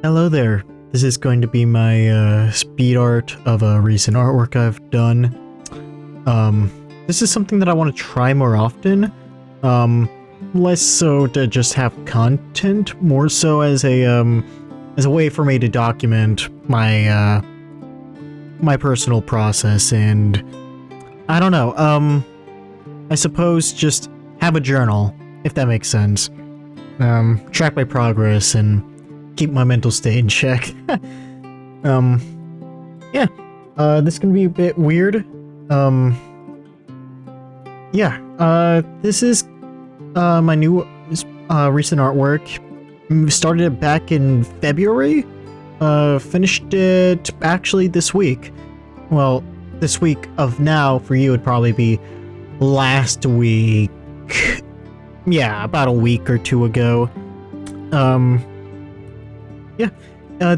Hello there. This is going to be my speed art of a recent artwork I've done. This is something that I want to try more often. Less so to just have content, more so as a way for me to document my my personal process, and I don't know. I suppose just have a journal, if that makes sense. Track my progress and keep my mental state in check. Yeah. This can be a bit weird. This is my new recent artwork. Started it back in February. Finished it actually this week. Well, this week of now for you would probably be last week. Yeah, about a week or two ago.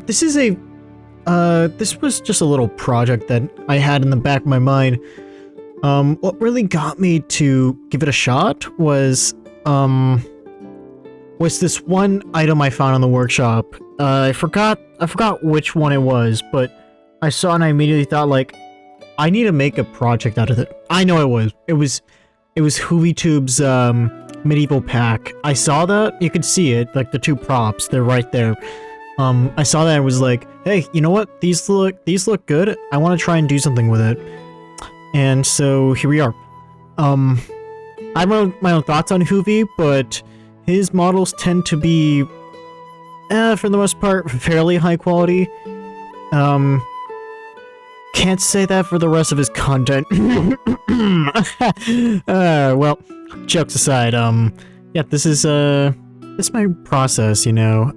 This is this was just a little project that I had in the back of my mind. What really got me to give it a shot was this one item I found on the workshop. I forgot which one it was, but I saw it and I immediately thought, like, I need to make a project out of it. I know it was HoovyTube's medieval pack. I saw that, you could see it, like the two props, they're right there. I saw that and was like, hey, you know what? These look good. I want to try and do something with it. And so here we are. I have my own thoughts on Hoovy, but his models tend to be, for the most part, fairly high quality. Can't say that for the rest of his content. Well, jokes aside, yeah, this is my process, you know.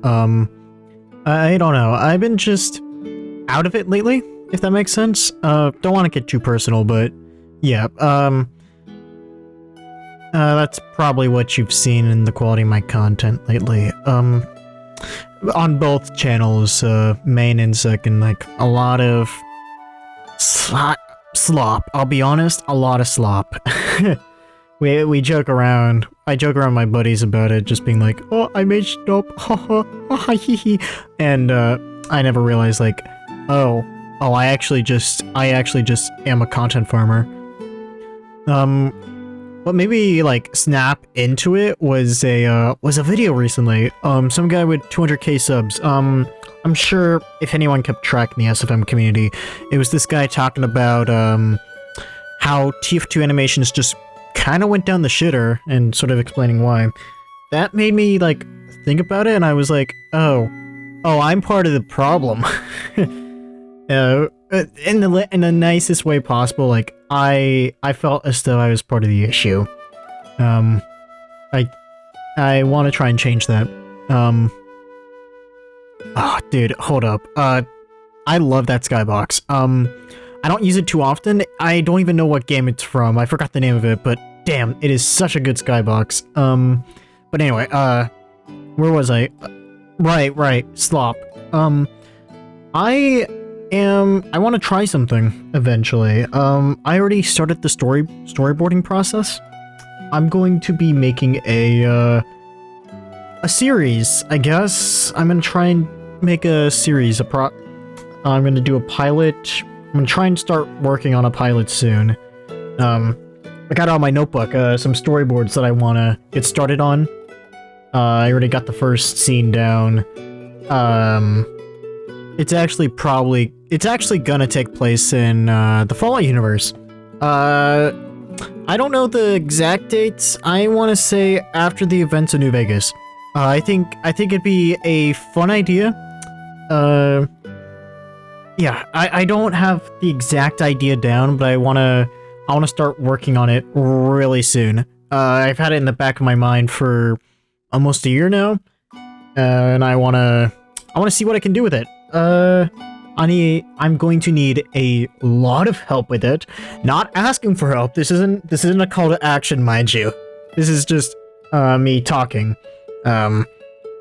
I don't know. I've been just out of it lately, if that makes sense. Don't want to get too personal, but yeah, that's probably what you've seen in the quality of my content lately. On both channels, main and second, like a lot of slop. I'll be honest, a lot of slop. We joke around. I joke around with my buddies about it, just being like, "Oh, I made slop, ha ha ha hee hee," and I never realized, like, oh, I actually just am a content farmer. What made me like snap into it was a video recently. Some guy with 200k subs. I'm sure if anyone kept track in the SFM community, it was this guy talking about how TF2 animations just kind of went down the shitter and sort of explaining why. That made me like think about it, and I was like, oh, I'm part of the problem. In the nicest way possible. Like I felt as though I was part of the issue. I want to try and change that. Oh, dude, hold up. I love that skybox. I don't use it too often. I don't even know what game it's from. I forgot the name of it, but damn, it is such a good skybox. But anyway, where was I? Right, slop. I want to try something eventually. I already started the storyboarding process. I'm going to be making a series, I guess. I'm gonna try and make a series, I'm gonna do a pilot. I'm gonna try and start working on a pilot soon. I got it on my notebook, some storyboards that I wanna get started on. I already got the first scene down. It's actually gonna take place in the Fallout universe. I don't know the exact dates. I want to say after the events of New Vegas. I think it'd be a fun idea. Yeah, I don't have the exact idea down, but I wanna start working on it really soon. I've had it in the back of my mind for almost a year now, and I wanna see what I can do with it. I'm going to need a lot of help with it. Not asking for help. This isn't a call to action, mind you. This is just me talking.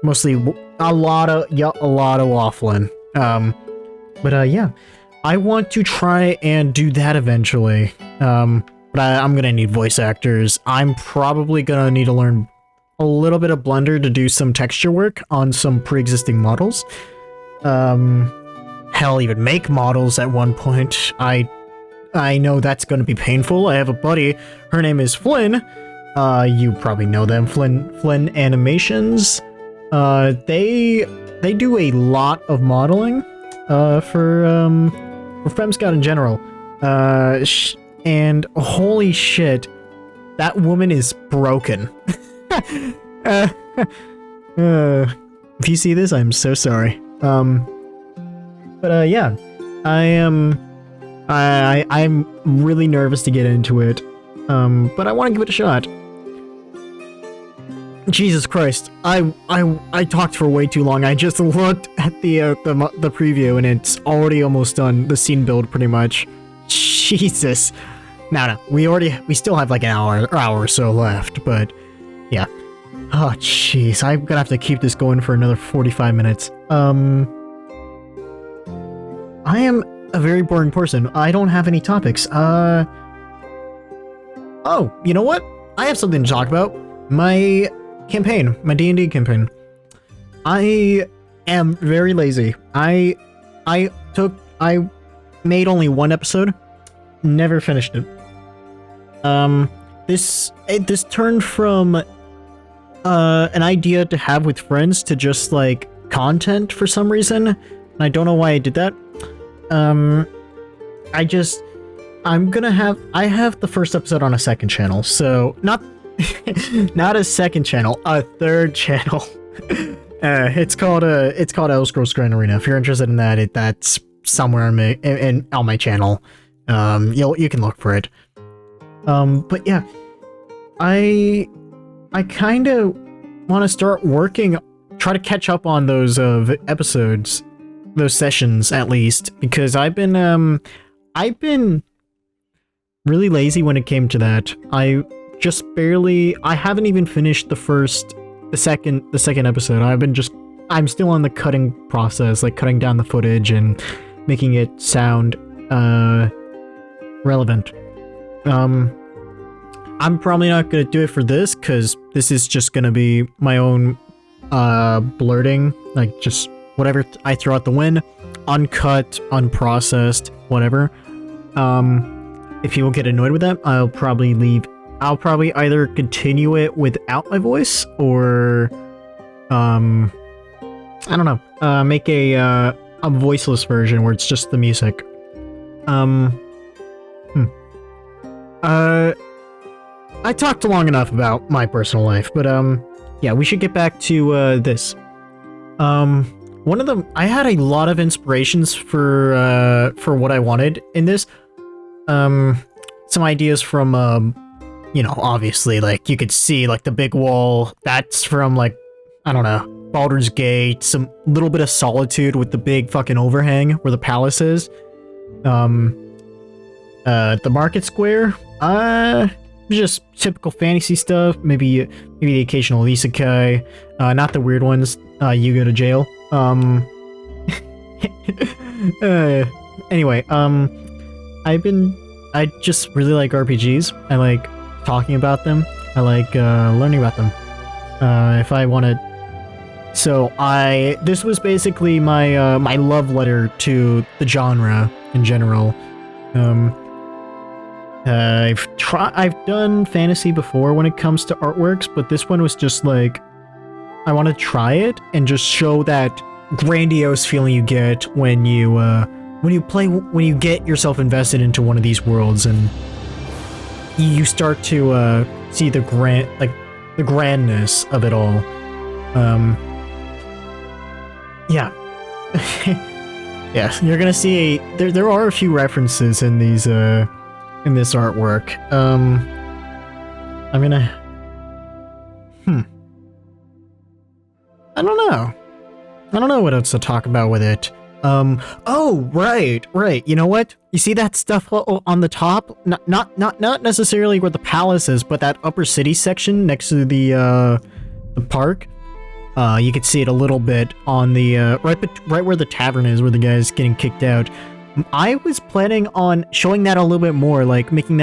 Mostly a lot of waffling. But yeah, I want to try and do that eventually. But I'm gonna need voice actors. I'm probably gonna need to learn a little bit of Blender to do some texture work on some pre-existing models. hell, even make models at one point. I know that's going to be painful. I have a buddy, her name is Flynn. You probably know them, Flynn Animations. They do a lot of modeling for FemScout in general. And holy shit, that woman is broken. If you see this, I'm so sorry. Yeah, I'm really nervous to get into it. But I want to give it a shot. Jesus Christ, I talked for way too long. I just looked at the preview and it's already almost done. The scene build pretty much. Jesus. No, we still have like an hour or so left, but yeah. Oh jeez, I'm gonna have to keep this going for another 45 minutes. I am a very boring person. I don't have any topics. Oh, you know what? I have something to talk about. My campaign, my D&D campaign. I am very lazy. I made only one episode, never finished it. This turned from an idea to have with friends to just like content for some reason, and I don't know why I did that. I have the first episode on a second channel, so not a second channel, a third channel. It's called Elder Scrolls Grand Arena. If you're interested in that, that's somewhere on my channel. You can look for it. But yeah, I kind of want to start try to catch up on those episodes, those sessions at least, because I've been really lazy when it came to that. I haven't even finished the second episode. I'm still on the cutting process, like cutting down the footage and making it sound relevant. I'm probably not gonna do it for this, because this is just gonna be my own blurting, like just whatever I throw out the wind, uncut, unprocessed, whatever. If people get annoyed with that, I'll probably leave. I'll probably either continue it without my voice, or I don't know, make a voiceless version where it's just the music. I talked long enough about my personal life, but yeah, we should get back to this. I had a lot of inspirations for what I wanted in this. Some ideas from obviously, like, you could see, like, the big wall, that's from, like, I don't know, Baldur's Gate, some little bit of Solitude with the big fucking overhang where the palace is. The market square, just typical fantasy stuff, maybe the occasional isekai, not the weird ones, you go to jail. Anyway, I just really like RPGs. I like talking about them. I like learning about them. If I want to, this was basically my my love letter to the genre in general. I've done fantasy before when it comes to artworks, but this one was just like, I want to try it and just show that grandiose feeling you get when you get yourself invested into one of these worlds, and you start to see the grandness of it all. Yeah. Yeah, you're gonna see there are a few references in these in this artwork. I'm gonna I don't know what else to talk about with it. Oh, right. You know what? You see that stuff on the top? Not necessarily where the palace is, but that upper city section next to the park. You could see it a little bit on the right where the tavern is, where the guy's getting kicked out. I was planning on showing that a little bit more, like making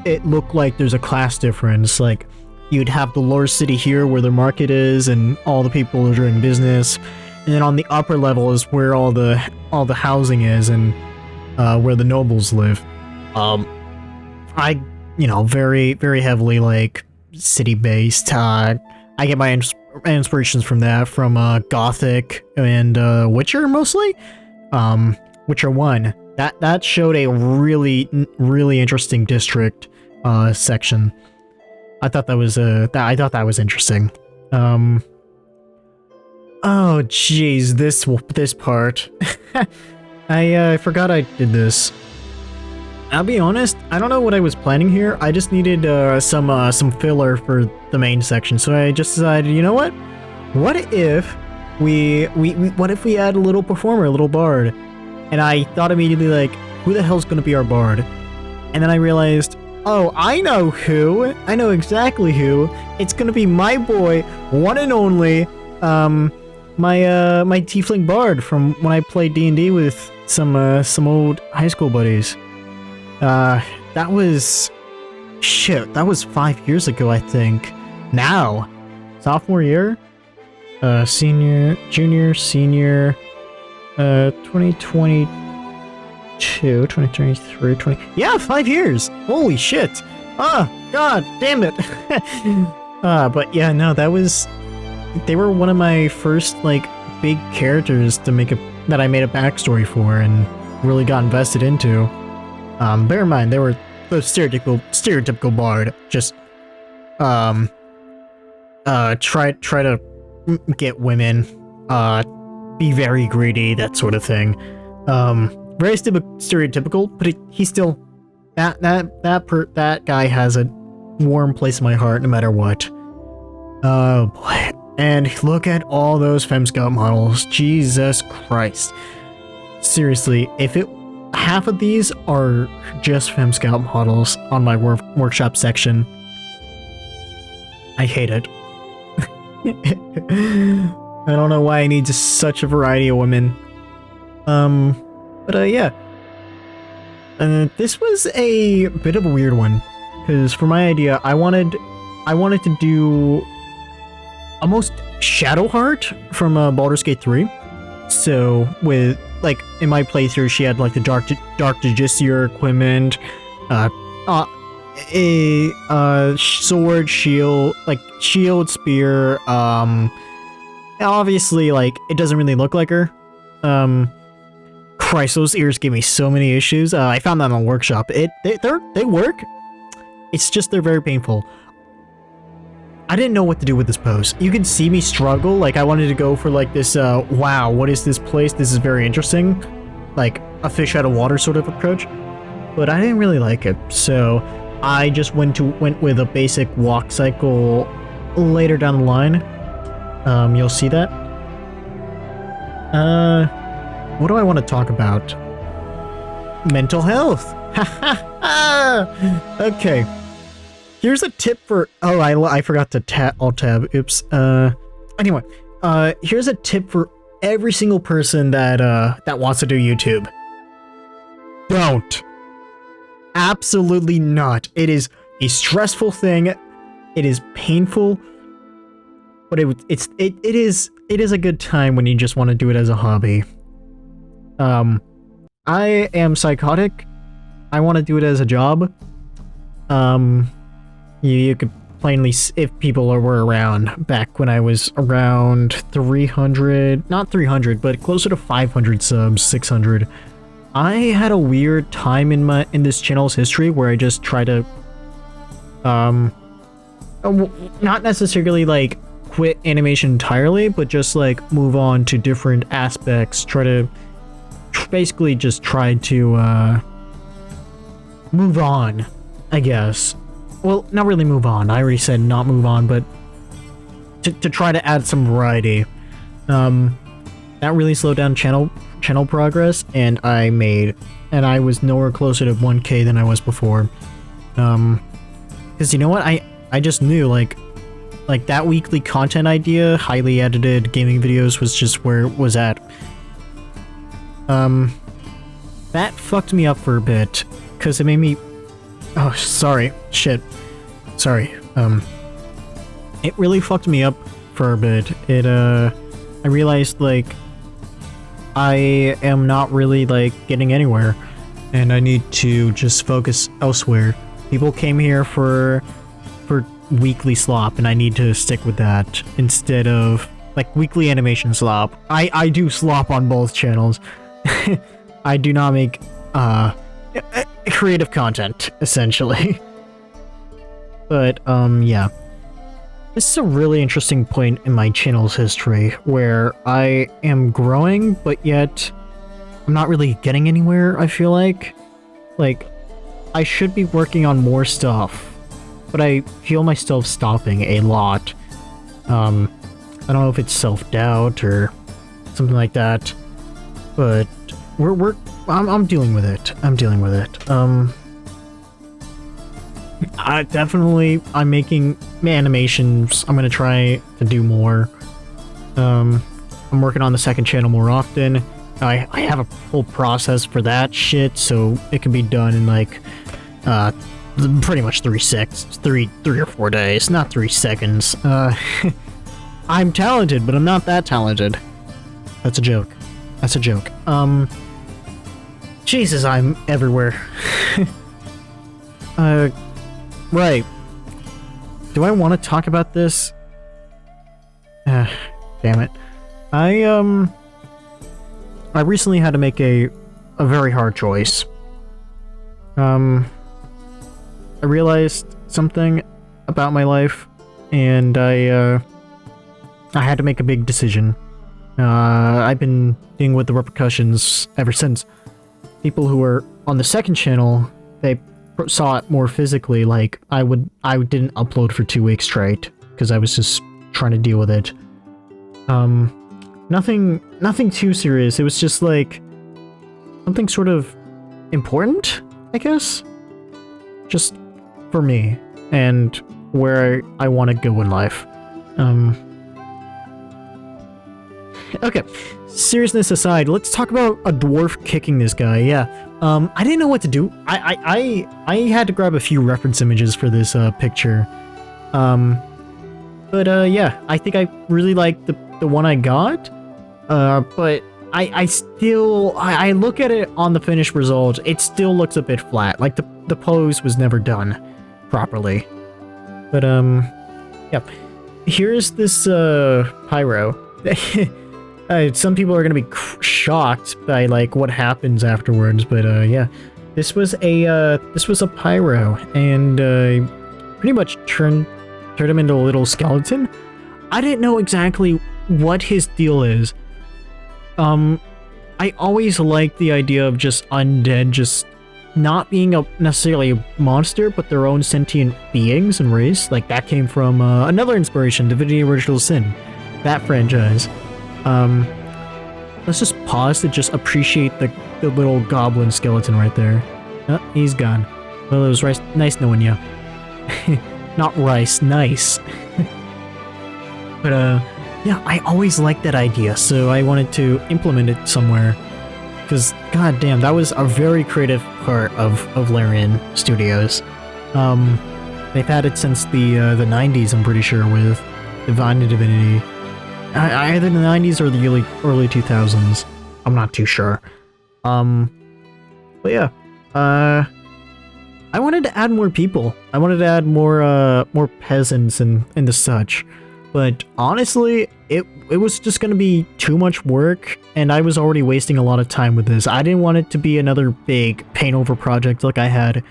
it look like there's a class difference. Like, you'd have the lower city here where the market is and all the people are doing business, and and then on the upper level is where all the housing is and where the nobles live. I, you know, very very heavily city based. I get my inspirations from that, from Gothic and Witcher mostly. Witcher 1. That showed a really interesting district section. I thought that was interesting. Oh jeez, this part. I forgot I did this. I'll be honest, I don't know what I was planning here. I just needed some filler for the main section, so I just decided, you know what? What if we add a little performer, a little bard? And I thought immediately, like, who the hell's gonna be our bard? And then I realized, oh, I know who. I know exactly who. It's gonna be my boy, one and only, my tiefling bard from when I played D&D with some old high school buddies. That was 5 years ago, I think. Now, sophomore year, junior, senior, 2022, 2023, yeah, 5 years. Holy shit. God damn it. But yeah, no, they were one of my first, like, big characters that I made a backstory for and really got invested into. Bear in mind, they were the stereotypical bard. Just, try to get women, be very greedy, that sort of thing. Very stereotypical, but he still, that guy has a warm place in my heart no matter what. Oh boy. And look at all those FemScout models. Jesus Christ. Seriously, half of these are just FemScout models on my workshop section. I hate it. I don't know why I need just such a variety of women. But yeah. This was a bit of a weird one, because for my idea, I wanted to do almost Shadowheart from Baldur's Gate 3. So with, like, in my playthrough, she had like the Dark Justiciar equipment, a sword, shield, spear. Obviously, like, it doesn't really look like her. Christ, those ears gave me so many issues. I found that in the workshop. They work. It's just they're very painful. I didn't know what to do with this pose. You can see me struggle. Like, I wanted to go for like this, wow, what is this place? This is very interesting. Like a fish out of water sort of approach. But I didn't really like it. So I just went with a basic walk cycle later down the line. You'll see that. What do I want to talk about? Mental health. Okay. Here's a tip for... Oh, I forgot to alt-tab. Oops. Anyway, here's a tip for every single person that wants to do YouTube. Don't. Absolutely not. It is a stressful thing. It is painful. But it is a good time when you just want to do it as a hobby. I am psychotic. I want to do it as a job. You could plainly, if people were around back when I was around 300, not 300, but closer to 500 subs, 600. I had a weird time in this channel's history where I just try to, not necessarily like quit animation entirely, but just like move on to different aspects. Basically just try to move on, I guess. Well, not really move on. I already said not move on, but to try to add some variety. That really slowed down channel progress, and I was nowhere closer to 1K than I was before. Because you know what? I just knew like that weekly content idea, highly edited gaming videos, was just where it was at. That fucked me up for a bit, because it made me... Oh, sorry. Shit. Sorry. It really fucked me up for a bit. I realized, like, I am not really, like, getting anywhere, and I need to just focus elsewhere. People came here for weekly slop, and I need to stick with that instead of, like, weekly animation slop. I do slop on both channels. I do not make, creative content, essentially. But, yeah. This is a really interesting point in my channel's history, where I am growing, but yet I'm not really getting anywhere, I feel like. Like, I should be working on more stuff, but I feel myself stopping a lot. I don't know if it's self-doubt or something like that, but I'm dealing with it. I'm dealing with it. I'm making animations. I'm gonna try to do more. I'm working on the second channel more often. I have a whole process for that shit, so it can be done in like pretty much 3 or 4 days, not 3 seconds. I'm talented, but I'm not that talented. That's a joke. That's a joke. Jesus, I'm everywhere. Right. Do I want to talk about this? Damn it. I recently had to make a very hard choice. I realized something about my life, and I had to make a big decision. I've been dealing with the repercussions ever since. People who were on the second channel, they saw it more physically. Like, I didn't upload for 2 weeks straight because I was just trying to deal with it. Nothing too serious. It was just like something sort of important, I guess. Just for me and where I want to go in life. Okay, seriousness aside, let's talk about a dwarf kicking this guy. Yeah, I didn't know what to do. I had to grab a few reference images for this picture. But yeah, I think I really like the one I got. But I still look at it on the finished result. It still looks a bit flat. Like the pose was never done properly. But yeah, here's this pyro. Some people are gonna be shocked by like what happens afterwards, but yeah, this was a pyro, and pretty much turned him into a little skeleton. I didn't know exactly what his deal is. I always liked the idea of just undead just not being necessarily a monster, but their own sentient beings and race. Like, that came from another inspiration, Divinity Original Sin, that franchise. Let's just pause to just appreciate the little goblin skeleton right there. Oh, he's gone. Well, it was nice knowing you. Not rice, nice. But yeah, I always liked that idea, so I wanted to implement it somewhere. Because, goddamn, that was a very creative part of Larian Studios. They've had it since the 90s, I'm pretty sure, with Divine and Divinity. Either the 90s or the early 2000s. I'm not too sure. But yeah, I wanted to add more people. I wanted to add more peasants and the such. But honestly, it was just gonna be too much work, and I was already wasting a lot of time with this. I didn't want it to be another big paint over project like I had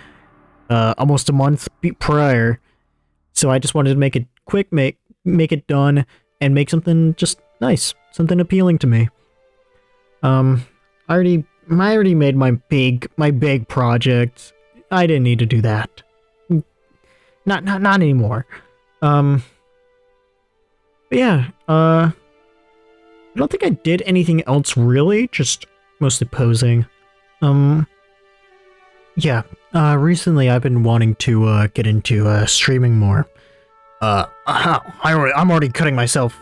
almost a month prior. So I just wanted to make it quick, make it done, and make something just nice, something appealing to me. I already made my big project. I didn't need to do that. Not anymore. But yeah, I don't think I did anything else really, just mostly posing. Yeah, recently I've been wanting to get into streaming more. I'm already cutting myself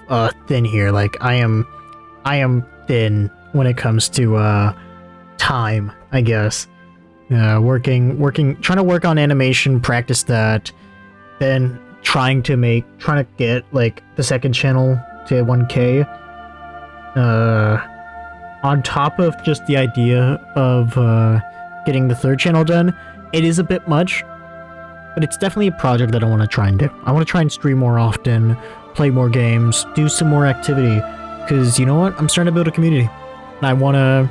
thin here. Like, I am thin when it comes to time, I guess. Trying to work on animation, practice that, then trying to get like the second channel to 1K. on top of just the idea of getting the third channel done, it is a bit much, but it's definitely a project that I want to try and do. I want to try and stream more often, play more games, do some more activity, because you know what? I'm starting to build a community, and I want to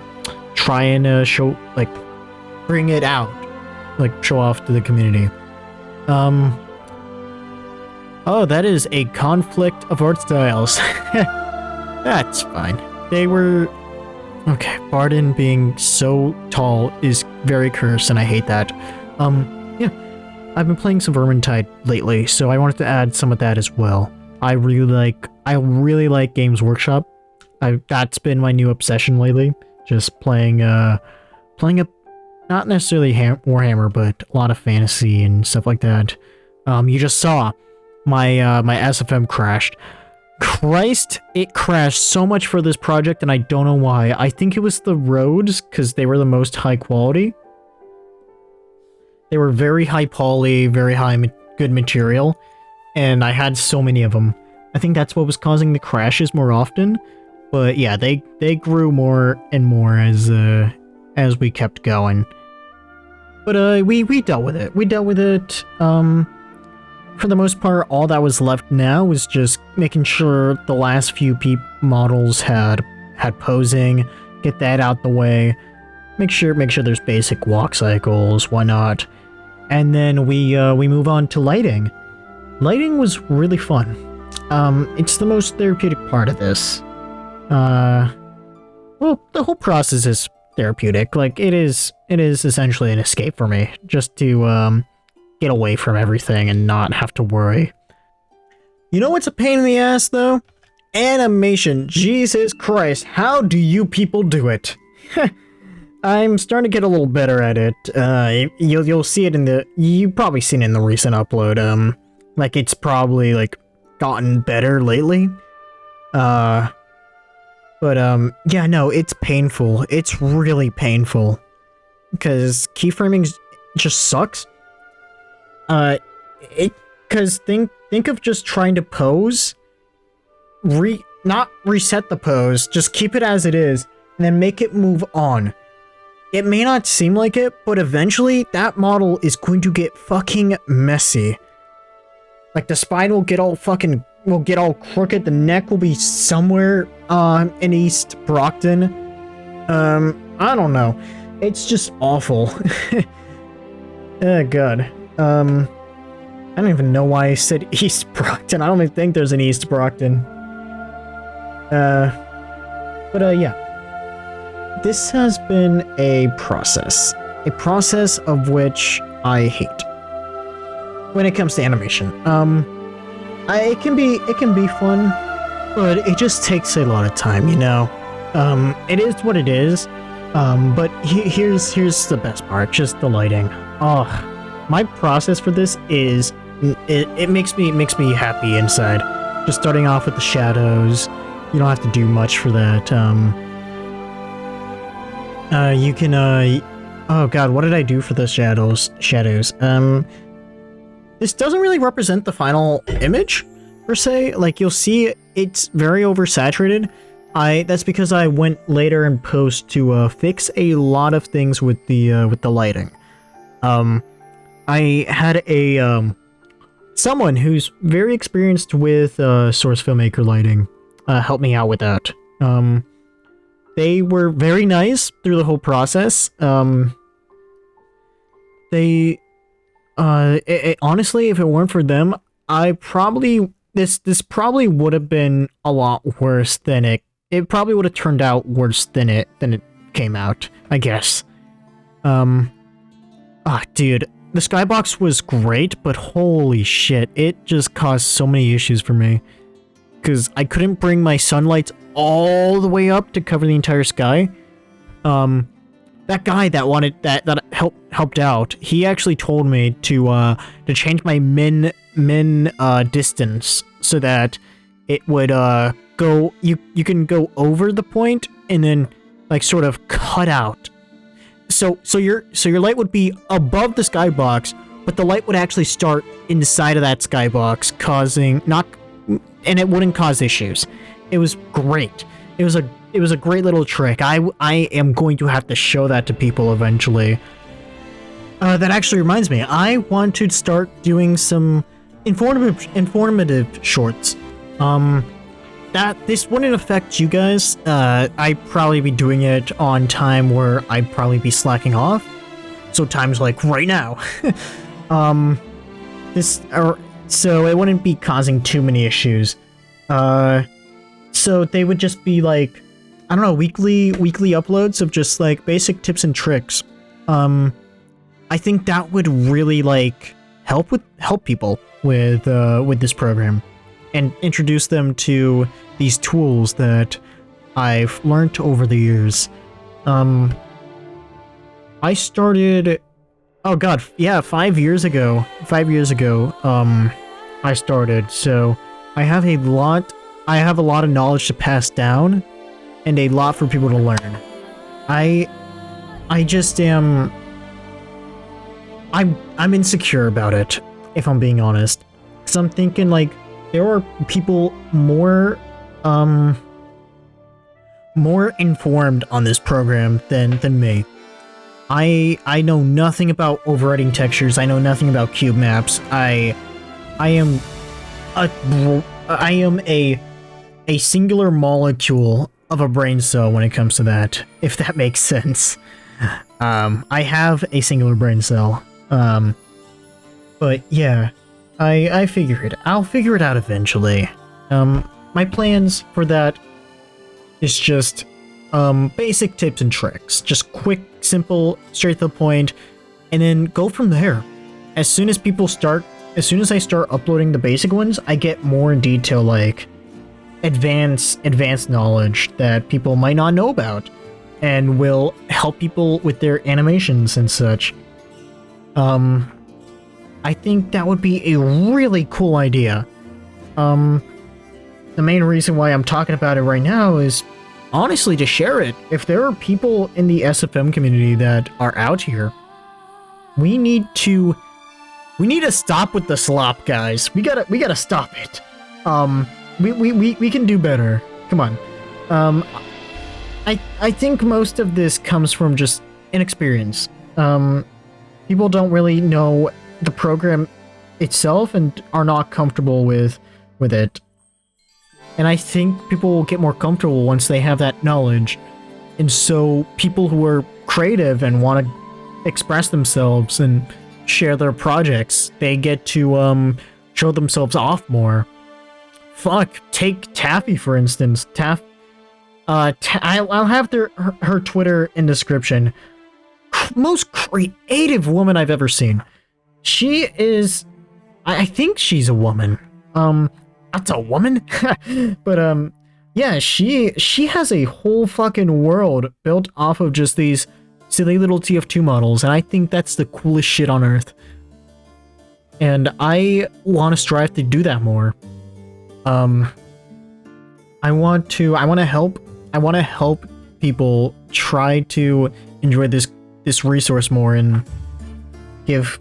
try and show, like, bring it out, like, show off to the community. Oh, that is a conflict of art styles. That's fine. They were... Okay, Barden being so tall is very cursed, and I hate that. Yeah. I've been playing some Vermintide lately, so I wanted to add some of that as well. I really like Games Workshop. That's been my new obsession lately. Just playing not necessarily Warhammer, but a lot of fantasy and stuff like that. You just saw my my SFM crashed. Christ, it crashed so much for this project, and I don't know why. I think it was the roads, because they were the most high quality. They were very high poly, very good material, and I had so many of them. I think that's what was causing the crashes more often. But yeah, they grew more and more as we kept going. But we dealt with it. We dealt with it. For the most part, all that was left now was just making sure the last few models had posing, get that out the way, make sure there's basic walk cycles, whatnot, and then we move on to lighting. Lighting was really fun. It's the most therapeutic part of this. Well, the whole process is therapeutic. Like, it is essentially an escape for me, just to get away from everything and not have to worry. You know what's a pain in the ass, though? Animation. Jesus Christ, how do you people do it? I'm starting to get a little better at it. You'll see it you've probably seen it in the recent upload. Like, it's probably, like, gotten better lately. Yeah, no, it's painful. It's really painful. Because keyframing just sucks. Because think of just trying to pose, not reset the pose, just keep it as it is, and then make it move on. It may not seem like it, but eventually that model is going to get fucking messy. Like, the spine will get all crooked, the neck will be somewhere, in East Brockton. I don't know. It's just awful. Oh, God. I don't even know why I said East Brockton. I don't even think there's an East Brockton. Yeah. This has been a process of which I hate when it comes to animation. It can be fun, but it just takes a lot of time, you know? It is what it is. But here's the best part, just the lighting. Oh, my process for this is, it makes me happy inside. Just starting off with the shadows. You don't have to do much for that. You can, oh god, what did I do for the shadows? This doesn't really represent the final image, per se. Like, you'll see it's very oversaturated. That's because I went later in post to fix a lot of things with the lighting. I had someone who's very experienced with source filmmaker lighting help me out with that. They were very nice through the whole process. Honestly, if it weren't for them, this probably would have been a lot worse than it probably would have turned out worse than it came out, I guess. Dude, the skybox was great, but holy shit, it just caused so many issues for me. Because I couldn't bring my sunlights all the way up to cover the entire sky. That guy that helped out, he actually told me to change my min distance so that it would go, you can go over the point and then like sort of cut out. So your light would be above the skybox, but the light would actually start inside of that skybox, and it wouldn't cause issues. It was great. It was a was a great little trick. I am going to have to show that to people eventually. That actually reminds me, I want to start doing some informative shorts. That this wouldn't affect you guys. I'd probably be doing it on time where I'd probably be slacking off. So times like right now. So it wouldn't be causing too many issues. So they would just be like, I don't know, weekly uploads of just like basic tips and tricks. I think that would really like help people with this program and introduce them to these tools that I've learned over the years. I started, oh god, yeah, 5 years ago. 5 years ago, I started. So I have a lot of knowledge to pass down and a lot for people to learn. I just am, I'm insecure about it, if I'm being honest. Cause I'm thinking like there are people more informed on this program than me. I know nothing about overwriting textures. I know nothing about cube maps. I am a singular molecule of a brain cell when it comes to that, if that makes sense. I have a singular brain cell. But yeah, I'll figure it out eventually. My plans for that is just basic tips and tricks, just quick, simple, straight to the point, and then go from there. As soon as I start uploading the basic ones, I get more in detail, like advanced knowledge that people might not know about, and will help people with their animations and such. I think that would be a really cool idea. The main reason why I'm talking about it right now is honestly to share it. If there are people in the SFM community that are out here, we need to stop with the slop, guys. We gotta stop it. We can do better. Come on. I think most of this comes from just inexperience. People don't really know the program itself and are not comfortable with it. And I think people will get more comfortable once they have that knowledge. And so people who are creative and want to express themselves and share their projects, they get to show themselves off more. Fuck, take Taffy for instance. I'll have her Twitter in description. Most creative woman I've ever seen. She is, I think she's a woman. That's a woman? But yeah, she has a whole fucking world built off of just these silly little TF2 models, and I think that's the coolest shit on earth. And I want to strive to do that more. I want to help people try to enjoy this resource more and give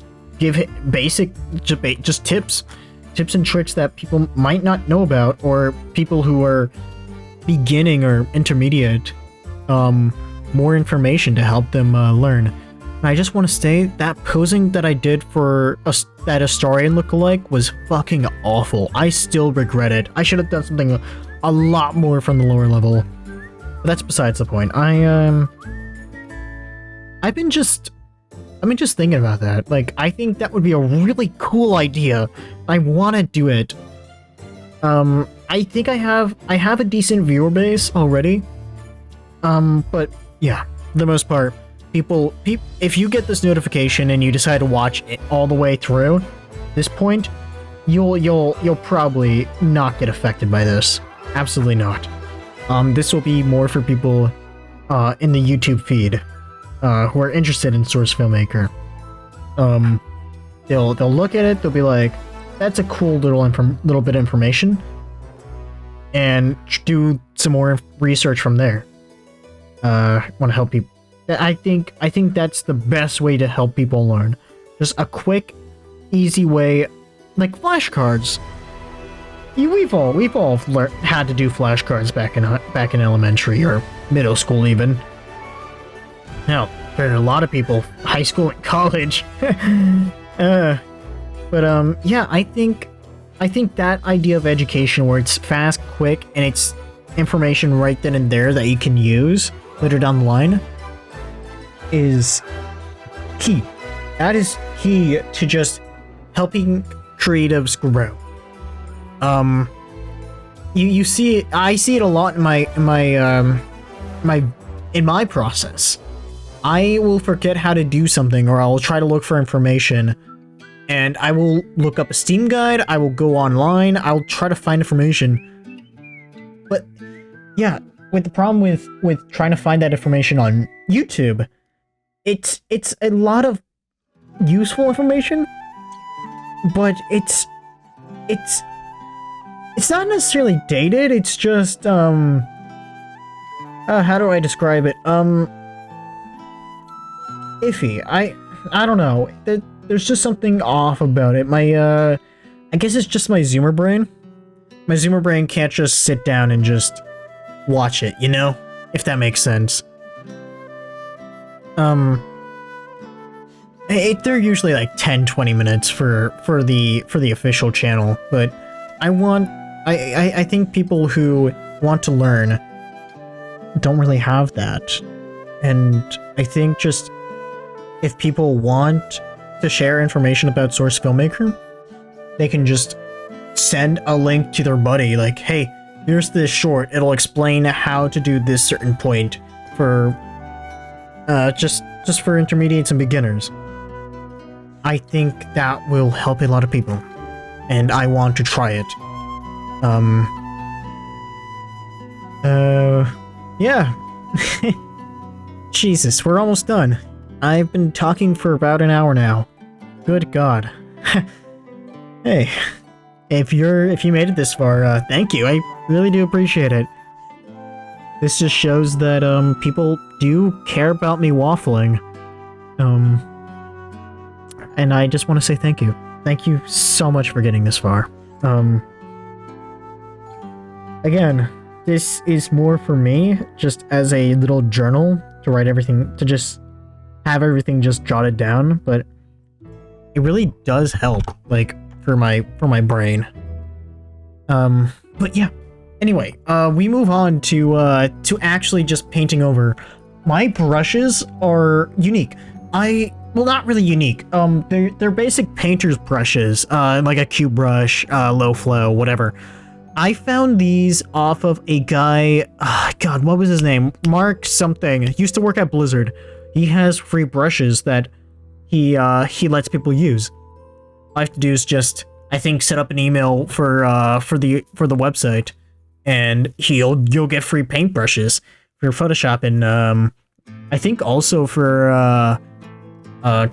basic just tips and tricks that people might not know about, or people who are beginning or intermediate, more information to help them learn. And I just want to say that posing that I did for that Astarian lookalike was fucking awful. I still regret it. I should have done something a lot more from the lower level. But that's besides the point. I've been just thinking about that. Like, I think that would be a really cool idea. I want to do it. I think I have a decent viewer base already. But yeah, for the most part, people, if you get this notification and you decide to watch it all the way through this point, you'll probably not get affected by this. Absolutely not. This will be more for people in the YouTube feed who are interested in Source Filmmaker. They'll look at it, they'll be like, that's a cool little bit of information, and do some more research from there. Want to help people. I think that's the best way to help people learn. Just a quick, easy way, like flashcards. we've all had to do flashcards back in elementary or middle school even. Now, there are a lot of people, high school and college. Yeah, I think that idea of education where it's fast, quick, and it's information right then and there that you can use later down the line is key. That is key to just helping creatives grow. You see it, I see it a lot in my process. I will forget how to do something, or I'll try to look for information, and I will look up a Steam guide, I will go online, I'll try to find information. But yeah, with the problem with trying to find that information on YouTube, it's a lot of useful information, but it's not necessarily dated, it's just how do I describe it? Iffy. I don't know. There's just something off about it. I guess it's just my Zoomer brain. My Zoomer brain can't just sit down and just watch it, you know? If that makes sense. They're usually like 10-20 minutes for the official channel, but I think people who want to learn don't really have that. And I think just if people want to share information about Source Filmmaker, they can just send a link to their buddy, like, hey, here's this short, it'll explain how to do this certain point for just for intermediates and beginners. I think that will help a lot of people, and I want to try it. Yeah. Jesus, we're almost done. I've been talking for about an hour now. Good God. Hey, if you made it this far, thank you. I really do appreciate it. This just shows that people do care about me waffling. And I just want to say thank you. Thank you so much for getting this far. Again, this is more for me, just as a little journal to write everything, to just have everything just jotted down, but it really does help, like, for my brain. But yeah. Anyway, we move on to actually just painting over. My brushes are unique. Well, not really unique. They're basic painter's brushes, like a cube brush, low flow, whatever. I found these off of a guy, God, what was his name? Mark something. He used to work at Blizzard. He has free brushes that he lets people use. All I have to do is just, I think, set up an email for the website, and you'll get free paint brushes for Photoshop, and I think also for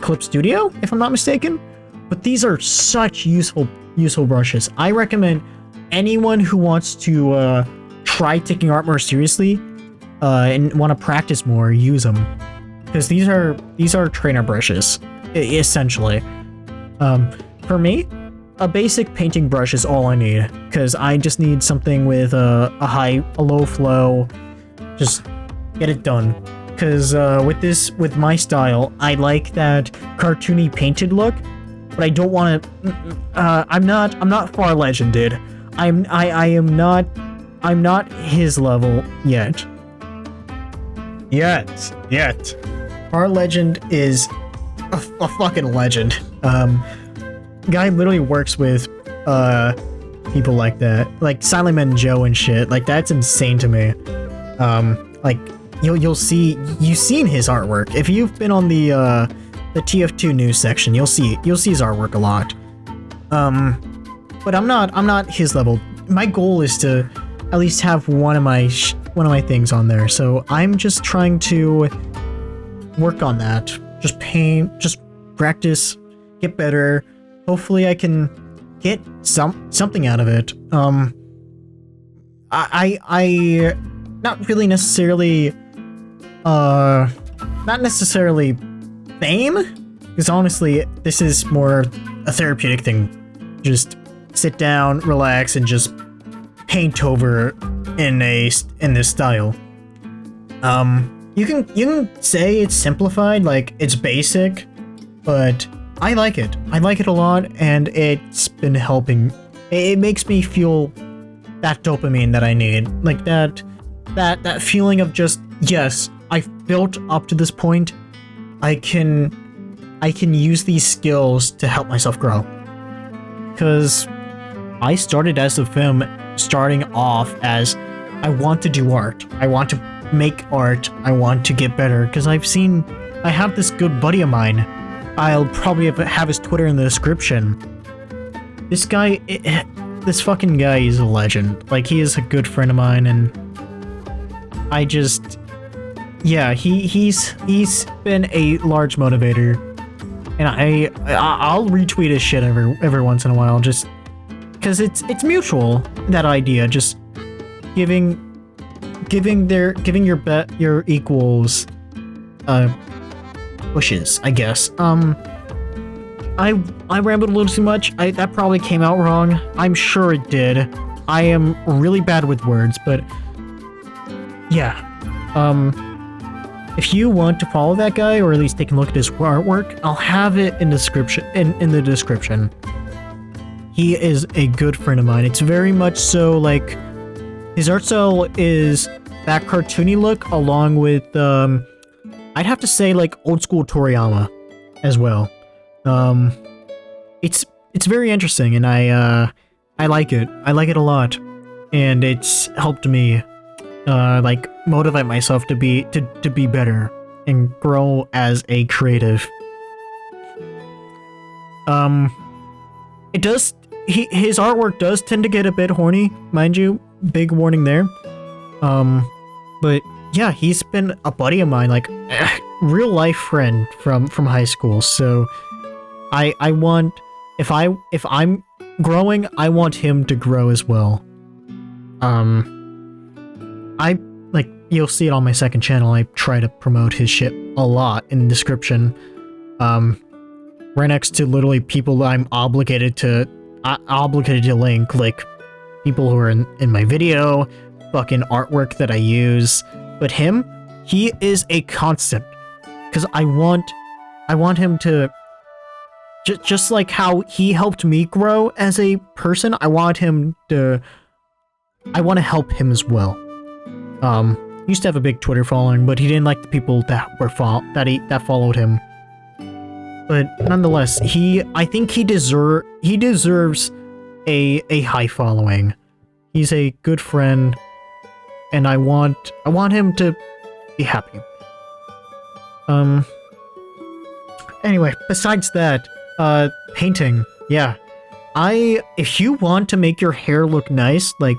Clip Studio, if I'm not mistaken. But these are such useful brushes. I recommend anyone who wants to try taking art more seriously and want to practice more, use them, because these are trainer brushes essentially. For me, a basic painting brush is all I need, because I just need something with a low flow, just get it done. Because with my style, I like that cartoony painted look, but I don't want to. I'm not Far Legend, dude. I'm not his level yet. Yet. Far Legend is a fucking legend. Guy literally works with people like that, like Silent Man Joe and shit. Like, that's insane to me. Like, you've seen his artwork. If you've been on the TF2 news section, you'll see his artwork a lot. But I'm not his level. My goal is to at least have one of my things on there. So I'm just trying to work on that. Just paint, just practice, get better. Hopefully I can get something out of it. I not really necessarily fame, because honestly this is more a therapeutic thing. Just sit down, relax, and just paint over in this style. You can say it's simplified, like it's basic, but I like it. I like it a lot, and it's been helping. It makes me feel that dopamine that I need, like that feeling of just, yes, I've built up to this point. I can use these skills to help myself grow. Because I started SFM starting off as, I want to do art. I want to make art. I want to get better. Because I have this good buddy of mine. I'll probably have his Twitter in the description. This guy, this fucking guy is a legend. Like, he is a good friend of mine, and I just, yeah, he's been a large motivator, and I'll retweet his shit every once in a while, just because it's mutual, that idea, just giving your equals wishes, I guess. I rambled a little too much. That probably came out wrong. I'm sure it did. I am really bad with words, but yeah. If you want to follow that guy, or at least take a look at his artwork, I'll have it in the description. He is a good friend of mine. It's very much so, like, his art style is that cartoony look, along with I'd have to say, like, old school Toriyama as well. It's very interesting, and I like it. I like it a lot, and it's helped me like motivate myself to be better and grow as a creative. It does. His artwork does tend to get a bit horny, mind you. Big warning there. But yeah, he's been a buddy of mine, like real life friend from high school. So I want, if I'm growing, I want him to grow as well. I, like, you'll see it on my second channel, I try to promote his shit a lot in the description. Right next to literally people that I'm obligated to link, like people who are in my video, fucking artwork that I use. But him, he is a constant, because I want him to, just like how he helped me grow as a person, I want to help him as well. He used to have a big Twitter following, but he didn't like the people that followed him. But nonetheless, I think he deserves a high following. He's a good friend, and I want him to be happy. Anyway, besides that, painting, yeah. If you want to make your hair look nice, like,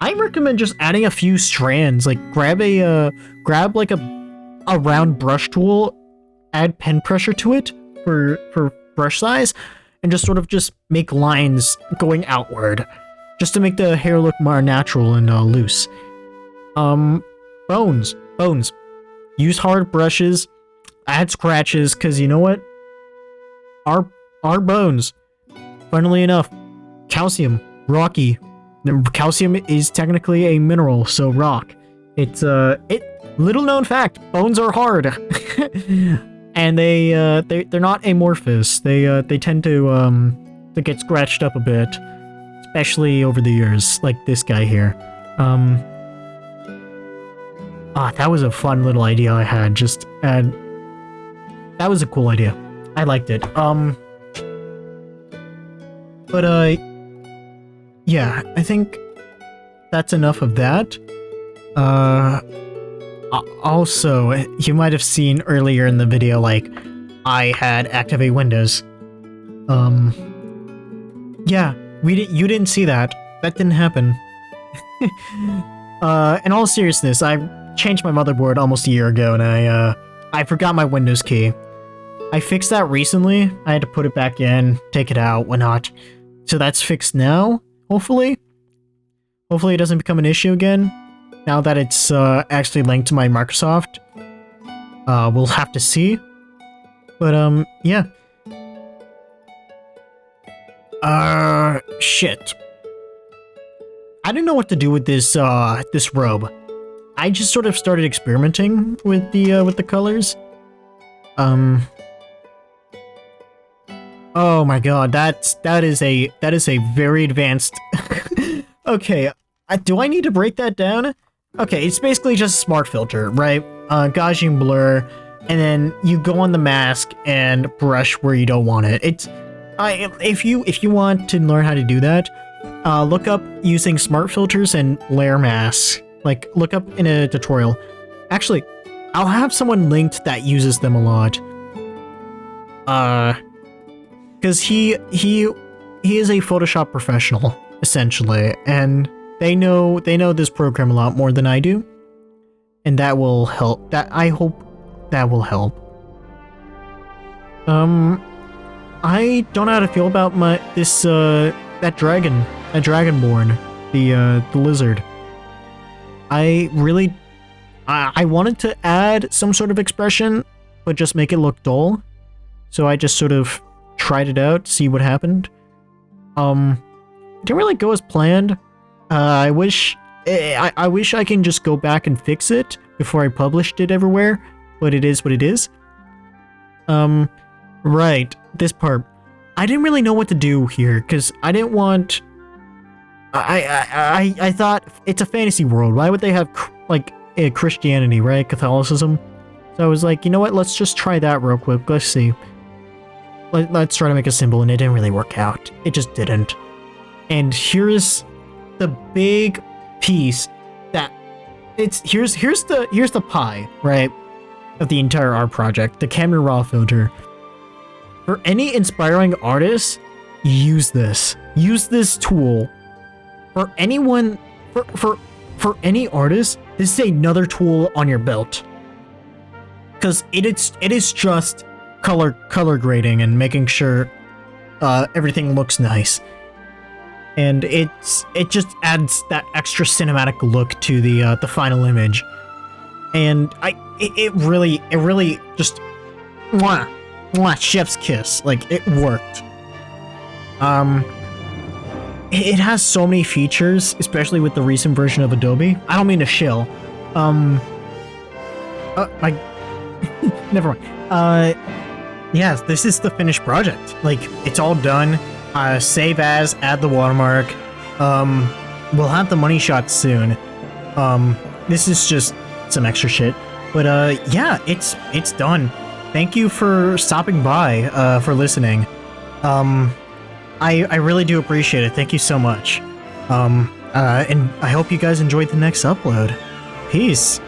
I recommend just adding a few strands. Like, grab like a round brush tool, add pen pressure to it for brush size, and just sort of just make lines going outward, just to make the hair look more natural and loose. Bones. Use hard brushes, add scratches, because you know what? Our bones, funnily enough, calcium, rocky. Calcium is technically a mineral, so rock. It's little known fact, bones are hard. And they're not amorphous. They tend to get scratched up a bit, especially over the years, like this guy here. That was a fun little idea I had. That was a cool idea. I liked it. Yeah, I think that's enough of that. Also, you might have seen earlier in the video, like, I had activate Windows. Yeah, you didn't see that. That didn't happen. In all seriousness, I changed my motherboard almost a year ago, and I forgot my Windows key. I fixed that recently. I had to put it back in, take it out, whatnot. So that's fixed now, hopefully. Hopefully it doesn't become an issue again, now that it's actually linked to my Microsoft. We'll have to see. But, yeah. Shit. I didn't know what to do with this robe. I just sort of started experimenting with the colors. Oh my god, that is a very advanced. Okay, do I need to break that down? Okay, it's basically just a smart filter, right? Gaussian blur, and then you go on the mask and brush where you don't want it. If you want to learn how to do that, look up using smart filters and layer masks. Like, look up in a tutorial. Actually, I'll have someone linked that uses them a lot. Because he is a Photoshop professional, essentially, and they know this program a lot more than I do, and that will help. I hope that will help. I don't know how to feel about that dragonborn, the lizard. I wanted to add some sort of expression, but just make it look dull, so I just sort of tried it out, see what happened. It didn't really go as planned. I wish I can just go back and fix it before I published it everywhere, but it is what it is. Right, this part. I didn't really know what to do here, because I didn't want... I thought, it's a fantasy world, why would they have, like, Christianity, right? Catholicism? So I was like, you know what, let's just try that real quick, let's see. Let's try to make a symbol, and it didn't really work out. It just didn't. And here's the big piece that here's the pie, right, of the entire art project, the camera raw filter. For any inspiring artists, use this tool. For anyone, for any artist, this is another tool on your belt, because it is just color grading and making sure everything looks nice, and it just adds that extra cinematic look to the final image, and it really just chef's kiss. Like, it worked. It has so many features, especially with the recent version of Adobe. I don't mean to shill. Never mind. Yes, this is the finished project. Like, it's all done. Save as, add the watermark. We'll have the money shot soon. This is just some extra shit. But, yeah, it's done. Thank you for stopping by, for listening. I really do appreciate it. Thank you so much. And I hope you guys enjoyed the next upload. Peace.